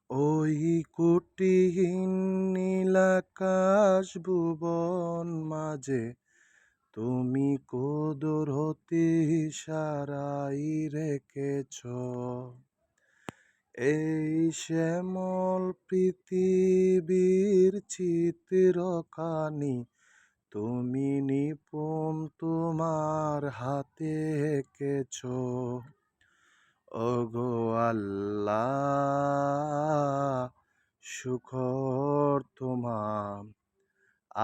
ওই কুটিহীন নীলাকাশ ভুবন মাঝে তুমি কুদরতি সারাই রেখেছ। এই শ্যামল পৃথিবীর চিত্রখানি তুমি নিপুণ তোমার হাতে এঁকেছ। ওগো আল্লাহ, শুকর তোমার,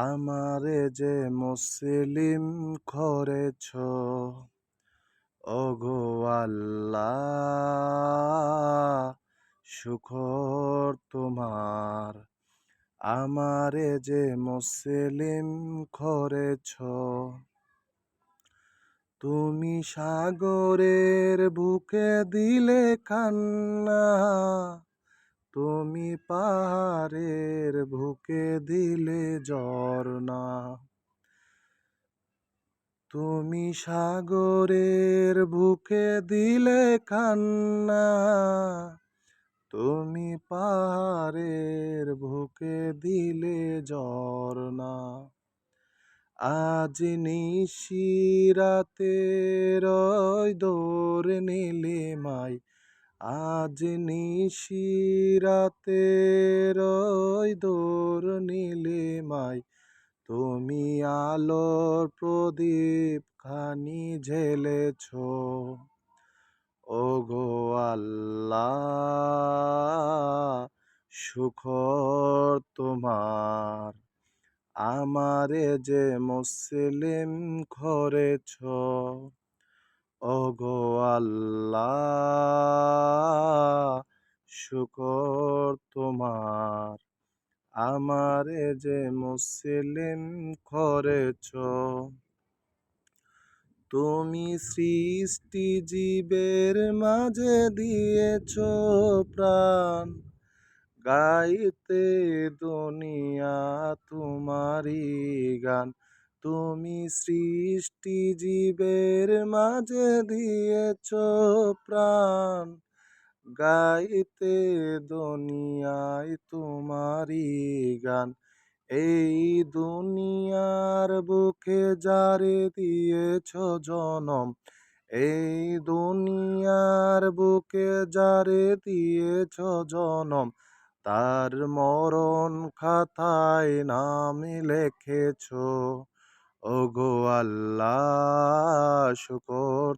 আমারে যে মুসলিম করেছ। ওগো আল্লাহ, শুকর তোমার, আমারে যে মুসলিম করেছ। তুমি সাগরের বুকে দিলে কান্না, তুমি পাহাড়ের বুকে দিলে ঝরনা। তুমি সাগরের বুকে দিলে কান্না, তুমি পাহাড়ের বুকে দিলে ঝরনা। আজ নিশিরাতে রয় দোর নীলিমায়, আজ নিশিরাতে রয় দোর নীলিমায়, তুমি আলোর প্রদীপ খানি জ্বেলেছ। ওগো আল্লাহ, শুকর তোমার, আমারে যে মুসলিম করেছ। ওগো আল্লাহ, শুকর তোমার, আমারে যে মুসলিম করেছ। তুমি সৃষ্টি জীবের মাঝে দিয়েছ প্রাণ, গাইতে দুনিয়া তোমারি গান। তুমি সৃষ্টি জীবের মাঝে দিয়েছ প্রাণ, গাইতে দুনিয়ায় তোমারি গান। এই দুনিয়ার বুকে যারে দিয়েছ জনম, এই দুনিয়ার বুকে যারে দিয়েছ জনম, তার মরণ খাতায় নাম লিখেছ। ওগো আল্লাহ, শুকর